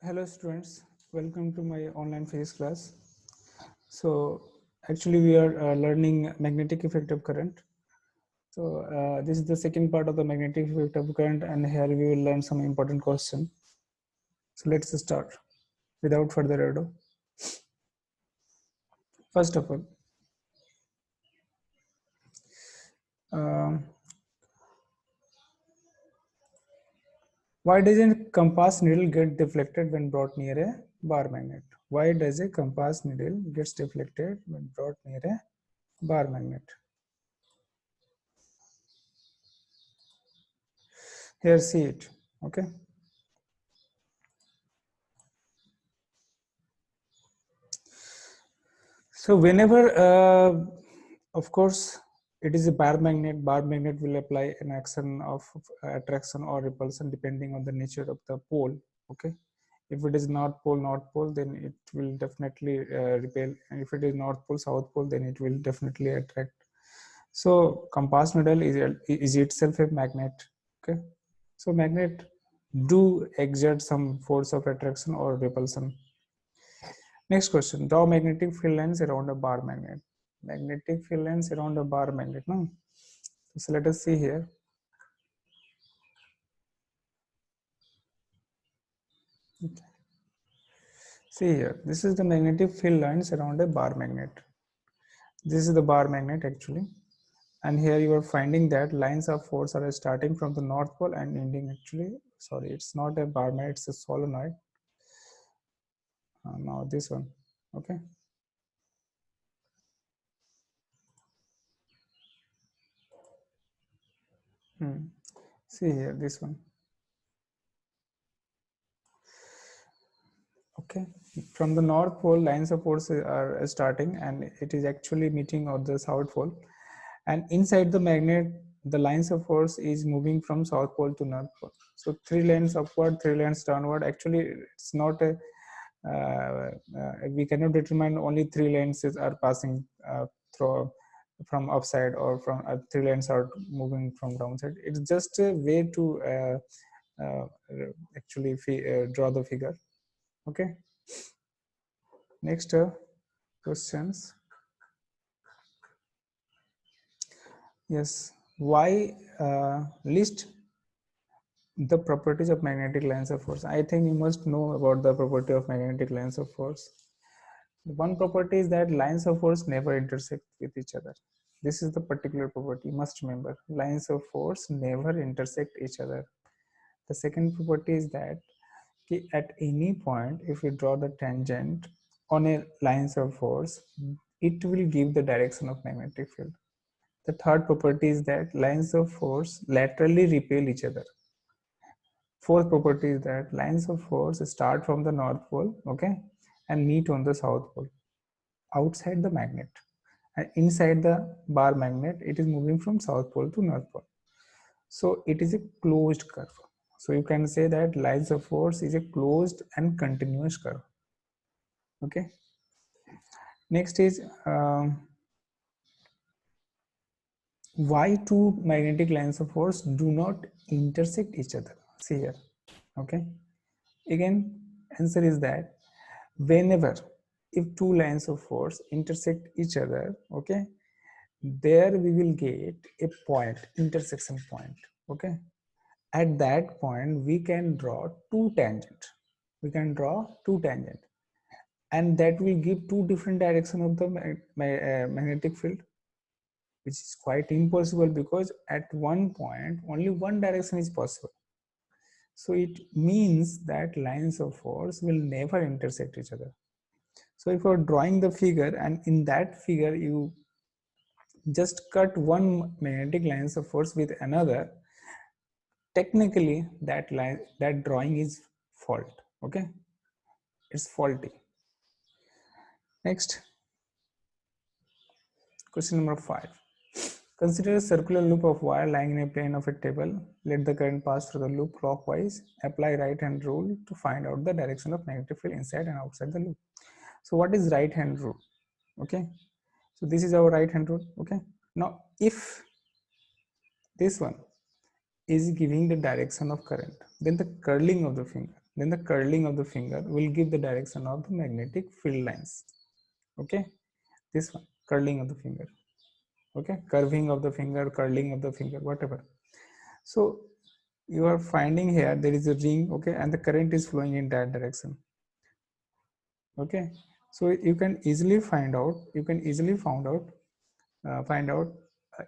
Hello students, welcome to my online physics class. So actually we are learning magnetic effect of current. So this is the second part of the magnetic effect of current, and here we will learn some important question. So let's start without further ado. First of all, um, why does a compass needle get deflected when brought near a bar magnet? Why does a compass needle gets deflected when brought near a bar magnet? Here, see it. Okay. So whenever, of course, it is a bar magnet will apply an action of attraction or repulsion depending on the nature of the pole. Okay. If it is north pole, then it will definitely repel. And if it is north pole, then it will definitely attract. So compass needle is itself a magnet. Okay. So magnet do exert some force of attraction or repulsion. Next question, draw magnetic field lines around a bar magnet. Magnetic field lines around a bar magnet. No? So let us see here. Okay. See here, this is the magnetic field lines around a bar magnet. This is the bar magnet actually. And here you are finding that lines of force are starting from the north pole and ending actually, sorry, it's not a bar magnet, it's a solenoid. Now this one, okay. See here, this one. Okay, from the north pole lines of force are starting and it is actually meeting at the south pole, and inside the magnet the lines of force is moving from south pole to north pole. So 3 lines upward, 3 lines downward. Actually it's not a we cannot determine only 3 lines are passing through from upside, or from 3 lines are moving from downside. It's just a way to actually draw the figure. Okay. Next questions. Yes, why list the properties of magnetic lines of force? I think you must know about the property of magnetic lines of force. The one property is that lines of force never intersect with each other. This is the particular property, you must remember. Lines of force never intersect each other. The second property is that at any point, if we draw the tangent on a lines of force, it will give the direction of magnetic field. The third property is that lines of force laterally repel each other. Fourth property is that lines of force start from the north pole, okay, and meet on the south pole outside the magnet. And inside the bar magnet, it is moving from south pole to north pole. So it is a closed curve. So you can say that lines of force is a closed and continuous curve. Okay. Next is why two magnetic lines of force do not intersect each other. See here. Okay. Again, answer is that whenever if two lines of force intersect each other, okay, there we will get a point, intersection point. Okay. At that point, we can draw two tangent. We can draw two tangent, and that will give two different direction of the magnetic field, which is quite impossible because at one point only one direction is possible. So it means that lines of force will never intersect each other. So if you're drawing the figure and in that figure you just cut one magnetic lines of force with another, technically that drawing is fault. Okay, it's faulty. Next, question number 5. Consider a circular loop of wire lying in a plane of a table. Let the current pass through the loop clockwise. Apply right hand rule to find out the direction of magnetic field inside and outside the loop. So what is right hand rule? Okay, so this is our right hand rule. Okay, now if this one is giving the direction of current, then the curling of the finger, then the curling of the finger will give the direction of the magnetic field lines. Okay, this one, curling of the finger. Okay, curving of the finger, curling of the finger, whatever. So you are finding here there is a ring, okay, and the current is flowing in that direction. Okay, so you can easily find out, find out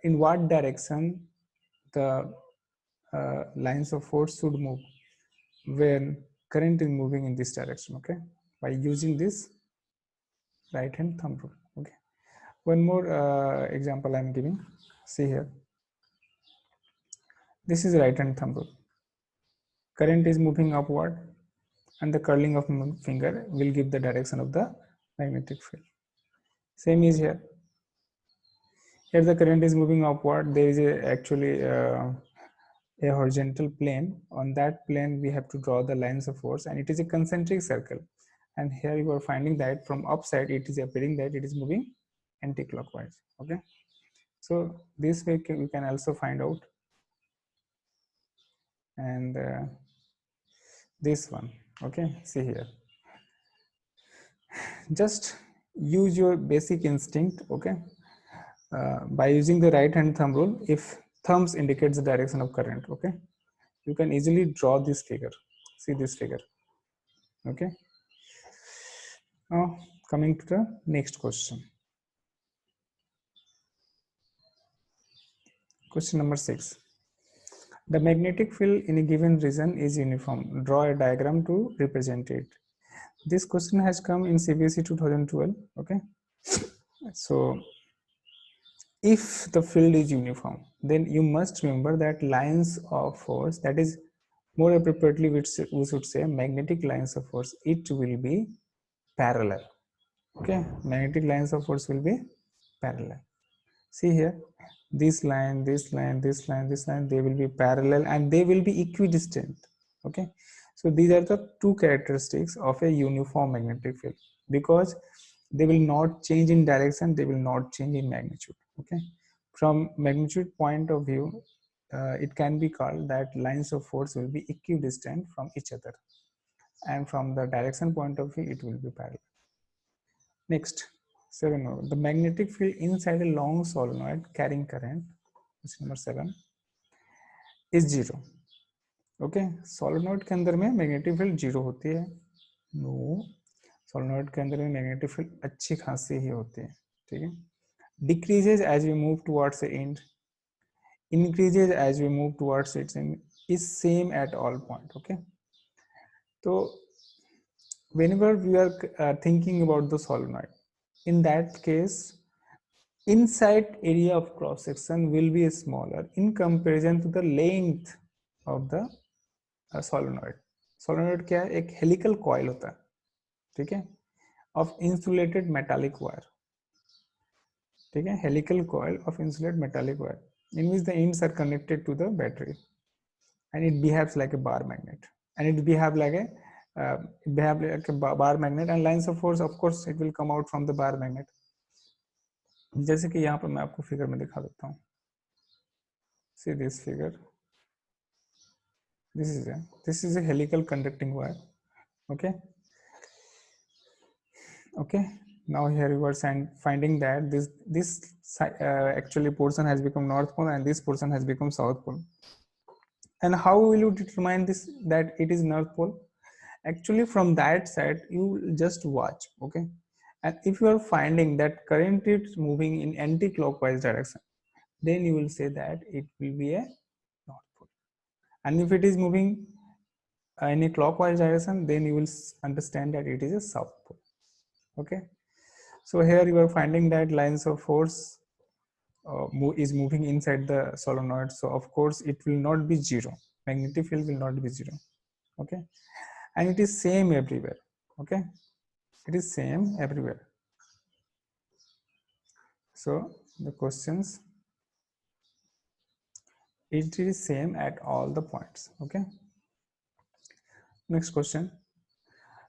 in what direction the lines of force should move when current is moving in this direction. Okay, by using this right hand thumb rule. Okay, one more example I am giving. See here, this is right hand thumb rule. Current is moving upward, and the curling of finger will give the direction of the magnetic field. Same is here. Here the current is moving upward. There is actually a horizontal plane. On that plane we have to draw the lines of force, and it is a concentric circle. And here you are finding that from upside it is appearing that it is moving anti-clockwise. Okay, so this way we can also find out. And this one, okay, see here, just use your basic instinct. Okay, by using the right hand thumb rule, if thumbs indicates the direction of current, okay, you can easily draw this figure. See this figure. Okay, now coming to the next question. Question number 6. The magnetic field in a given region is uniform. Draw a diagram to represent it. This question has come in CBSE 2012. Okay, so if the field is uniform, then you must remember that lines of force, that is more appropriately we should say magnetic lines of force, it will be parallel. Okay, magnetic lines of force will be parallel. See here, this line, this line, this line, this line, they will be parallel and they will be equidistant. Okay, so these are the two characteristics of a uniform magnetic field, because they will not change in direction, they will not change in magnitude. Okay, from magnitude point of view, it can be called that lines of force will be equidistant from each other, and from the direction point of view it will be parallel. Next, 7. The magnetic field inside a long solenoid carrying current, question number 7, is 0. Okay, solenoid के अंदर में magnetic field 0 होती है? No, solenoid के अंदर में magnetic field अच्छी खासी ही होती है. ठीक है, decreases as we move towards the end, increases as we move towards its end, is same at all point. Okay, so whenever we are thinking about the solenoid, in that case inside area of cross section will be smaller in comparison to the length of the solenoid. solenoid क्या है? एक helical coil होता है, ठीक है, of insulated metallic wire. ठीक है, helical coil of insulated metallic wire in which the ends are connected to the battery, and it behaves like a bar magnet, and it behave like a bar magnet, and lines of force of course it will come out from the bar magnet. जैसे कि यहाँ पर मैं आपको figure में दिखा देता हूँ. See this figure. This is a helical conducting wire. Okay. Okay. Now here you are finding that this actually portion has become north pole and this portion has become south pole. And how will you determine this that it is north pole? Actually, from that side you just watch. Okay. And if you are finding that current is moving in anti-clockwise direction, then you will say that it will be a north pole. And if it is moving in a clockwise direction, then you will understand that it is a south pole. Okay, so here you are finding that lines of force is moving inside the solenoid, so of course it will not be 0. Magnetic field will not be 0. Okay, and it is same everywhere. Okay, it is same everywhere. So the questions, it is same at all the points. Okay, next question.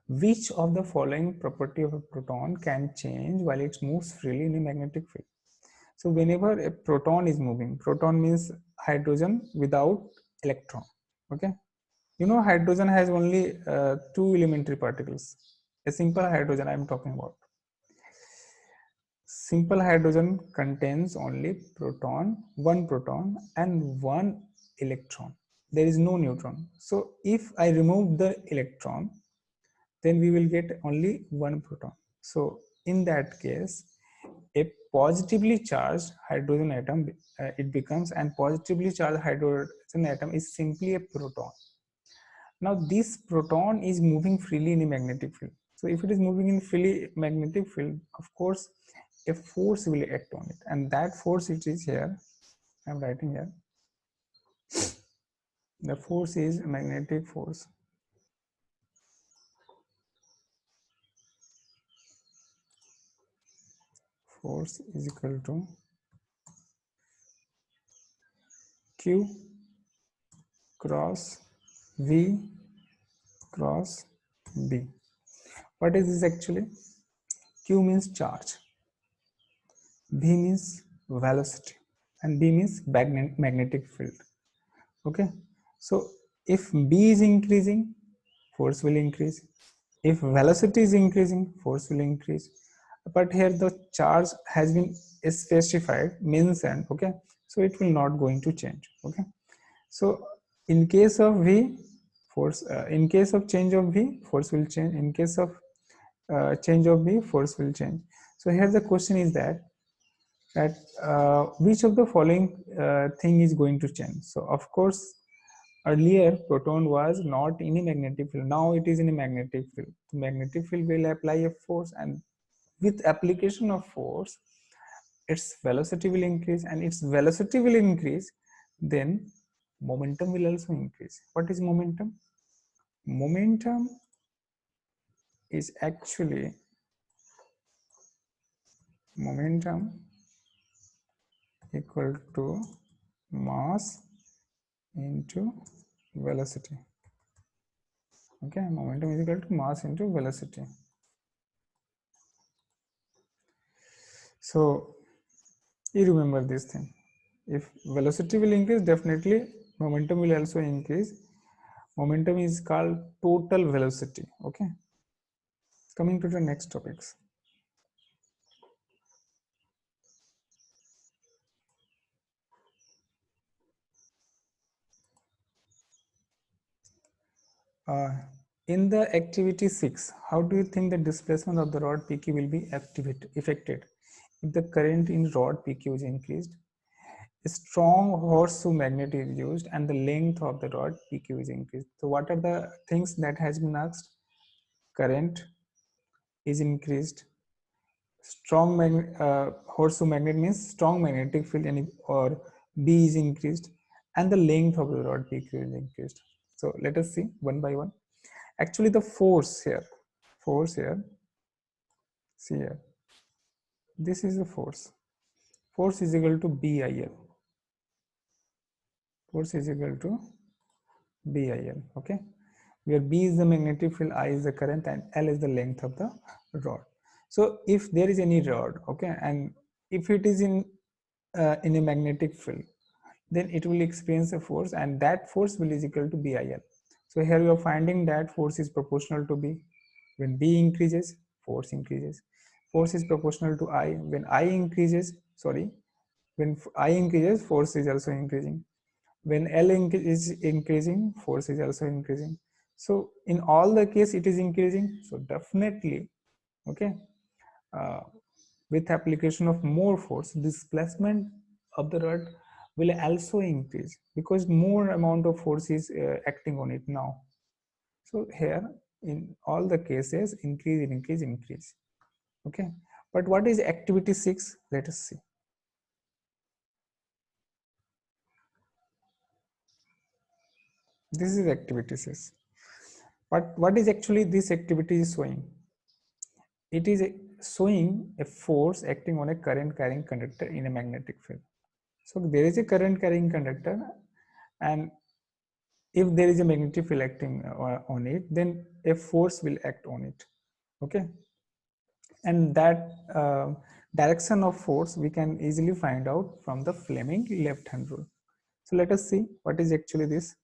Which of the following property of a proton can change while it moves freely in a magnetic field? So whenever a proton is moving, proton means hydrogen without electron. Okay, You know, hydrogen has only two elementary particles. A simple hydrogen I am talking about. Simple hydrogen contains only proton and one electron. There is no neutron. So if I remove the electron, then we will get only one proton. So in that case, a positively charged hydrogen atom, it becomes, and positively charged hydrogen atom is simply a proton. Now this proton is moving freely in a magnetic field. So if it is moving in freely magnetic field, of course a force will act on it, and that force, it is here, I'm writing here. The force is magnetic force. Force is equal to Q cross V cross B. What is this actually? Q means charge, V means velocity, and B means magnetic field. Okay, so if B is increasing, force will increase. If velocity is increasing, force will increase. But here the charge has been specified, mentioned. Okay, so it will not going to change. Okay, so in case of V, force, in case of change of V, force will change. In case of change of B, force will change. So here the question is that which of the following thing is going to change. So of course, earlier proton was not in a magnetic field, now it is in a magnetic field. The magnetic field will apply a force, and with application of force, its velocity will increase, and its velocity will increase, then momentum will also increase. What is momentum? Momentum is actually momentum equal to mass into velocity. Okay, momentum is equal to mass into velocity. So you remember this thing. If velocity will increase, definitely momentum will also increase. Momentum is called total velocity. Okay, coming to the next topics. In the activity 6, how do you think the displacement of the rod PQ will be affected if the current in rod PQ is increased? A strong horseshoe magnet is used and the length of the rod PQ is increased. So what are the things that has been asked? Current is increased. Strong horseshoe magnet means strong magnetic field, or B is increased, and the length of the rod PQ is increased. So let us see one by one. Actually, the force here, see here, this is the force. Force is equal to BIL. Force is equal to BIL. Okay, where B is the magnetic field, I is the current, and L is the length of the rod. So if there is any rod, okay, and if it is in a magnetic field, then it will experience a force, and that force will is equal to BIL. So here we are finding that force is proportional to B. When B increases, force increases. Force is proportional to I. When I increases, sorry, when I increases, force is also increasing. When L is increasing, force is also increasing. So in all the case, it is increasing. So definitely, okay, uh, with application of more force, displacement of the rod will also increase because more amount of force is acting on it now. So here in all the cases, increase. Okay, but what is activity 6? Let us see. This is activity 6. But what is actually this activity is showing? It is showing a force acting on a current carrying conductor in a magnetic field. So there is a current carrying conductor, and if there is a magnetic field acting on it, then a force will act on it. Okay, and that direction of force we can easily find out from the Fleming left hand rule. So let us see what is actually this.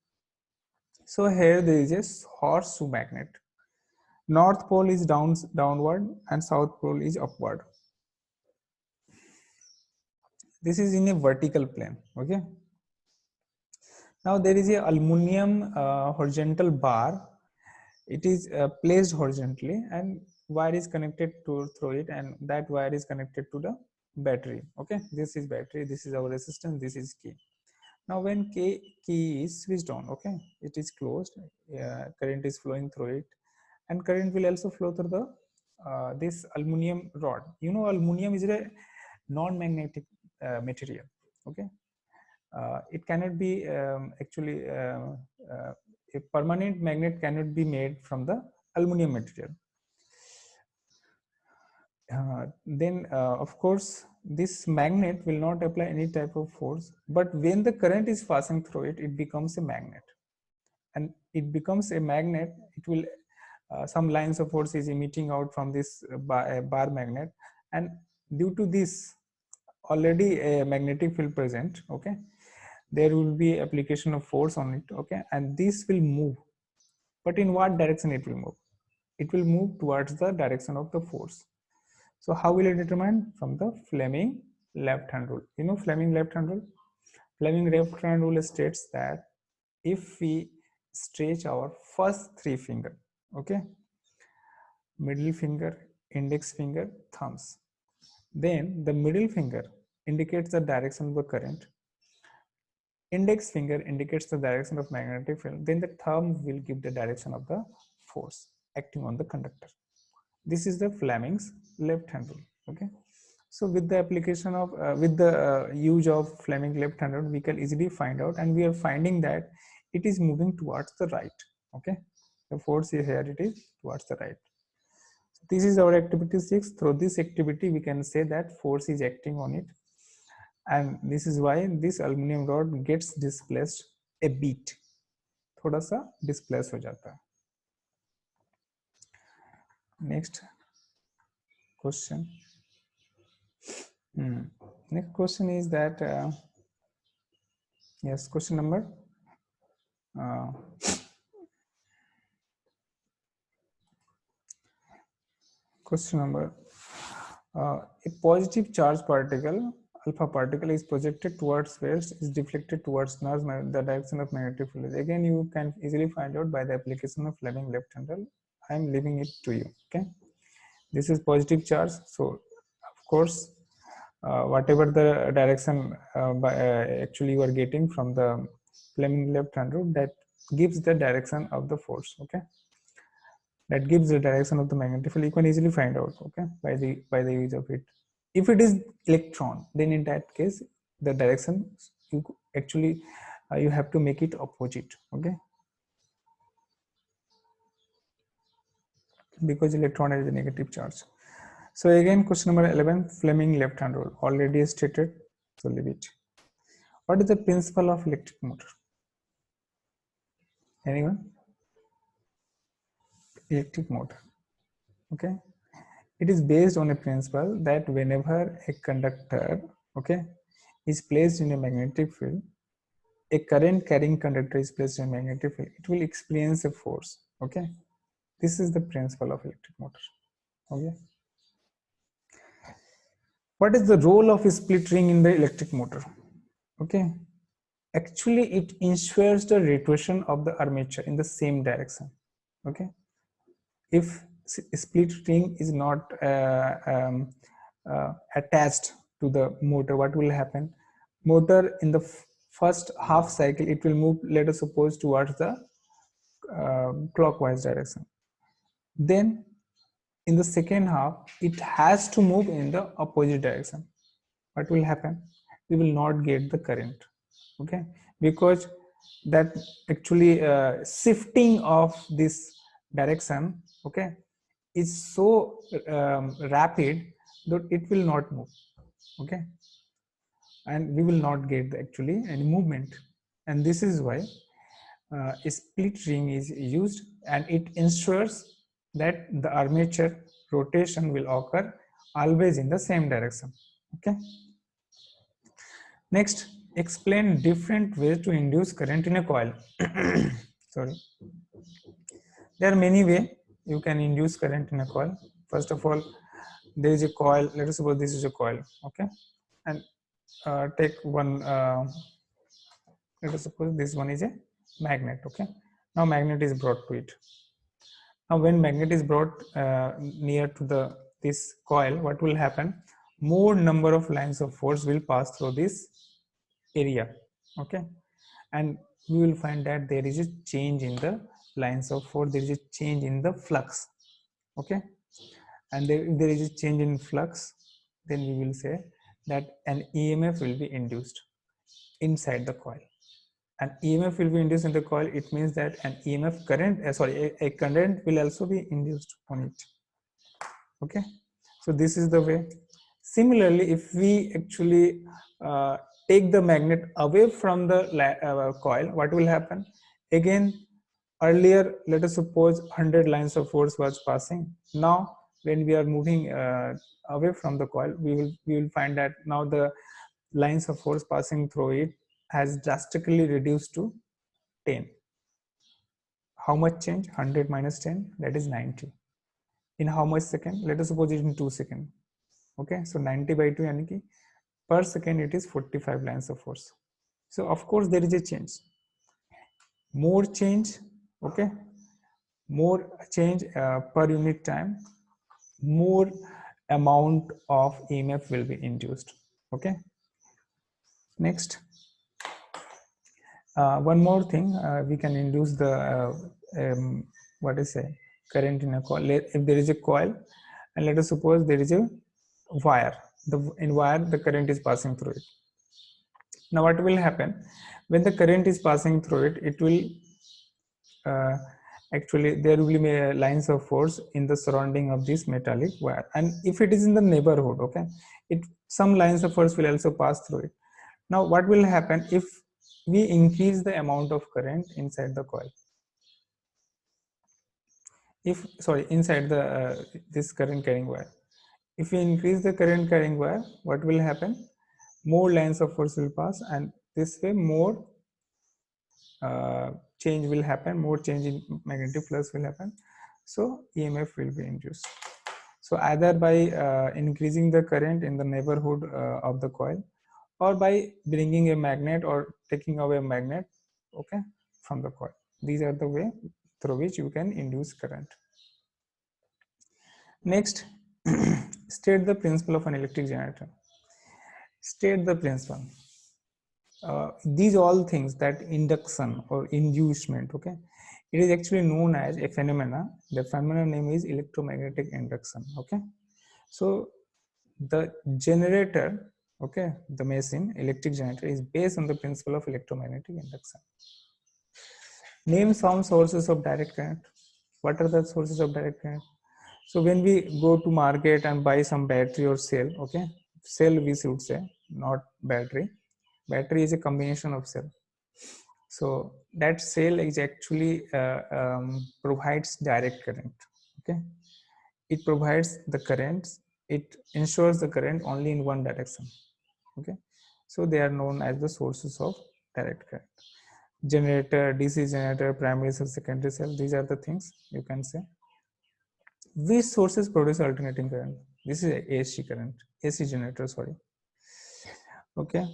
So here there is a horseshoe magnet. North pole is downward and south pole is upward. This is in a vertical plane. Okay. Now there is a aluminum horizontal bar. It is placed horizontally and wire is connected to through it, and that wire is connected to the battery. Okay, this is battery, this is our resistance, this is key. Now when key is switched on, okay, it is closed, current is flowing through it, and current will also flow through the this aluminum rod. You know, aluminum is a non-magnetic material. Okay, it cannot be a permanent magnet cannot be made from the aluminum material. Then of course this magnet will not apply any type of force, but when the current is passing through it, it becomes a magnet. And it becomes a magnet, it will some lines of force is emitting out from this bar magnet, and due to this already a magnetic field present, okay, there will be application of force on it, okay, and this will move. But in what direction it will move? It will move towards the direction of the force. So how will it determine? From the Fleming left hand rule. You know Fleming left hand rule? Fleming left hand rule states that if we stretch our first three finger, okay, middle finger, index finger, thumbs, then the middle finger indicates the direction of the current, index finger indicates the direction of magnetic field, then the thumb will give the direction of the force acting on the conductor. This is the Fleming's left hand rule. Okay, so with the application of with the use of Fleming left hand rule, we can easily find out, and we are finding that it is moving towards the right. Okay, the force here it is towards the right. So this is our activity 6. Through this activity we can say that force is acting on it, and this is why this aluminum rod gets displaced a bit, थोड़ा सा displace हो जाता है. Next question. Next question is that yes, question number uh, question number a positive charge particle, alpha particle, is projected towards west, is deflected towards north, the direction of magnetic field. Again, you can easily find out by the application of Fleming left hand rule. I am leaving it to you. Okay, this is positive charge, so of course whatever the direction actually you are getting from the Fleming left hand rule, that gives the direction of the force. Okay, that gives the direction of the magnetic field. You can easily find out, okay, by the use of it. If it is electron, then in that case the direction you actually you have to make it opposite. Okay, because electron has a negative charge. So again, question number 11, Fleming left hand rule, already stated, so leave it. What is the principle of electric motor? Anyone? Electric motor. Okay, it is based on a principle that whenever a conductor, okay, is placed in a magnetic field, a current carrying conductor is placed in a magnetic field, it will experience a force. Okay, this is the principle of electric motor. Okay, what is the role of a split ring in the electric motor? Okay, actually it ensures the rotation of the armature in the same direction. Okay, if split ring is not attached to the motor, what will happen? Motor in the first half cycle, it will move, let us suppose, towards the clockwise direction. Then in the second half, it has to move in the opposite direction. What will happen? We will not get the current. Okay, because that actually shifting of this direction, okay, is so rapid that it will not move. Okay, and we will not get actually any movement, and this is why a split ring is used, and it ensures that the armature rotation will occur always in the same direction. Okay, next, explain different ways to induce current in a coil. sorry, there are many ways you can induce current in a coil. First of all, there is a coil. Let us suppose this is a coil, okay, and take one. Let us suppose this one is a magnet, okay. Now magnet is brought to it. Now when magnet is brought near to the this coil, what will happen? More number of lines of force will pass through this area, okay, and we will find that there is a change in the lines of force, there is a change in the flux, okay, and if there is a change in flux, then we will say that an EMF will be induced inside the coil. An EMF will be induced in the coil. It means that an EMF current, a current will also be induced on it. Okay, so this is the way. Similarly, if we actually take the magnet away from the coil, what will happen? Again, earlier, let us suppose 100 lines of force was passing. Now, when we are moving away from the coil, we will find that now the lines of force passing through it has drastically reduced to 10. How much change? 100 minus 10, that is 90. In how much second? Let us suppose it in 2 seconds. Okay, so 90 by 2 yani ki per second it is 45 lines of force. So of course there is a change. More change, okay, more change per unit time, more amount of EMF will be induced. Okay. Next, one more thing, we can induce the what is say current in a coil. If there is a coil, and let us suppose there is a wire. In wire the current is passing through it. Now what will happen when the current is passing through it? It will actually there will be lines of force in the surrounding of this metallic wire, and if it is in the neighborhood, okay, some lines of force will also pass through it. Now what will happen if we increase the amount of current inside the coil? Inside the this current carrying wire, if we increase the current carrying wire, what will happen? More lines of force will pass, and this way more change will happen, more change in magnetic flux will happen, so EMF will be induced. So either by increasing the current in the neighborhood of the coil, or by bringing a magnet or taking away a magnet, okay, from the coil. These are the way through which you can induce current. Next, state the principle of an electric generator. State the principle. These all things, that induction or inducement, okay, it is actually known as a phenomena. The phenomena name is electromagnetic induction, okay. So the generator, okay, the machine electric generator is based on the principle of electromagnetic induction. Name some sources of direct current. What are the sources of direct current? So when we go to market and buy some battery or cell, okay, cell we should say, not battery. Battery is a combination of cell. So that cell is actually provides direct current, okay. It provides the currents, it ensures the current only in one direction, okay. So they are known as the sources of direct current. Generator, DC generator, primary cell, secondary cell, these are the things you can say. Which sources produce alternating current? This is AC current, AC generator, sorry. Okay,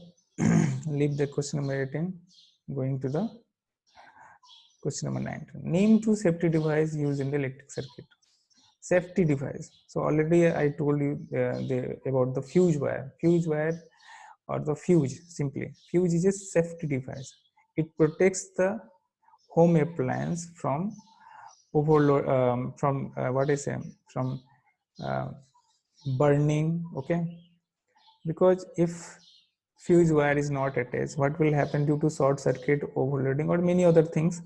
leave the question number 18, going to the question number 19. Name two safety devices used in the electric circuit. Safety device. So already I told you about the fuse wire. Fuse wire, or the fuse, simply. Fuse is a safety device. It protects the home appliance from overload, from from burning, okay. Because if fuse wire is not attached, what will happen due to short circuit, overloading, or many other things?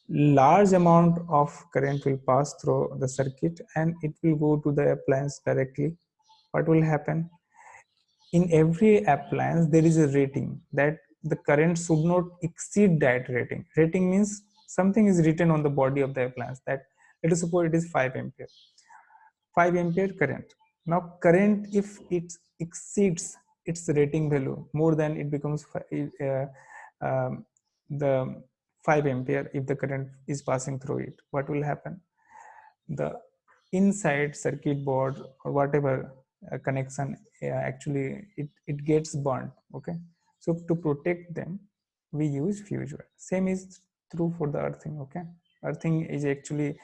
Large amount of current will pass through the circuit and it will go to the appliance directly. What will happen? In every appliance there is a rating that the current should not exceed that rating. Rating means something is written on the body of the appliance, that let us suppose it is 5 ampere. 5 ampere current. Now current, if it exceeds its rating value more than, it becomes the 5 ampere. If the current is passing through it, what will happen? The inside circuit board or whatever connection, actually it gets burnt. Okay, so to protect them we use fuse wire. Same is true for the earthing. Okay, earthing is actually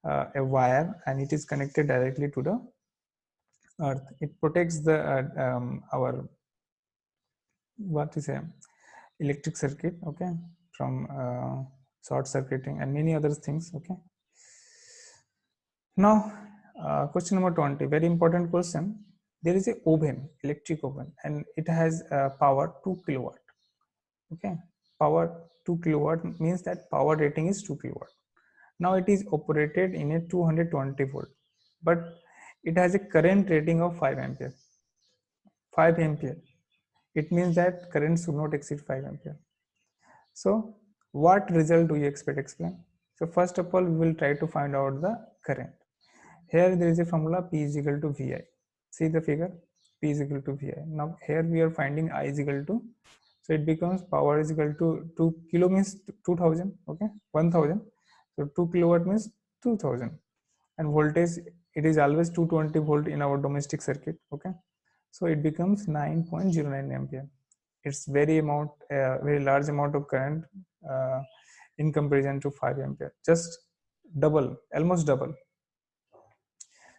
a wire and it is connected directly to the earth. It protects the our what is a electric circuit, okay, from short circuiting and many other things. Okay, now question number 20, very important question. There is a oven, electric oven, and it has power 2 kilowatt. Okay, power 2 kilowatt means that power rating is 2 kilowatt. Now it is operated in a 220 volt, but it has a current rating of 5 ampere. 5 ampere, it means that current should not exceed 5 ampere. So what result do you expect? Explain. So first of all, we will try to find out the current. Here there is a formula, P is equal to VI. See the figure, P is equal to VI. Now here we are finding I is equal to, so it becomes power is equal to 2 kilo means 2000, okay, 1000. So 2 kilowatt means 2000, and voltage, it is always 220 volt in our domestic circuit. Okay, so it becomes 9.09 ampere. It's very large amount of current in comparison to 5 ampere, just double, almost double.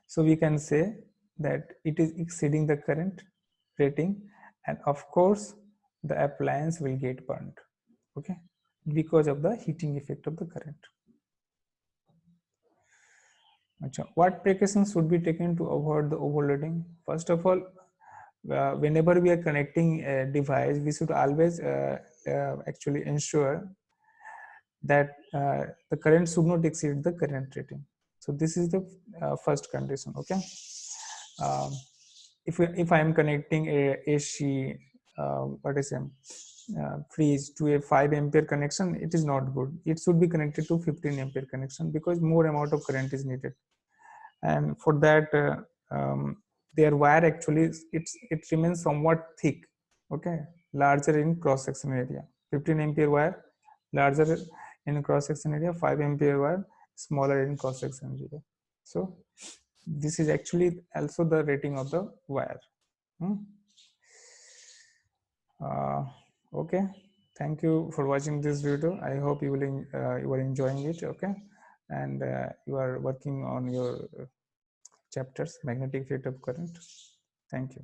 So we can say that it is exceeding the current rating, and of course the appliance will get burnt, okay, because of the heating effect of the current. What precautions should be taken to avoid the overloading? First of all, whenever we are connecting a device, we should always actually ensure that the current should not exceed the current rating. So this is the first condition. Okay, um, if I am connecting a AC, what is it, fridge to a 5 ampere connection, it is not good. It should be connected to 15 ampere connection because more amount of current is needed, and for that their wire actually it remains somewhat thick. Okay, larger in cross section area. 15 ampere wire larger in cross section area, 5 ampere wire smaller in cross section area. So this is actually also the rating of the wire. Okay, thank you for watching this video. I hope you are enjoying it. Okay, and you are working on your chapters, magnetic field of current. Thank you.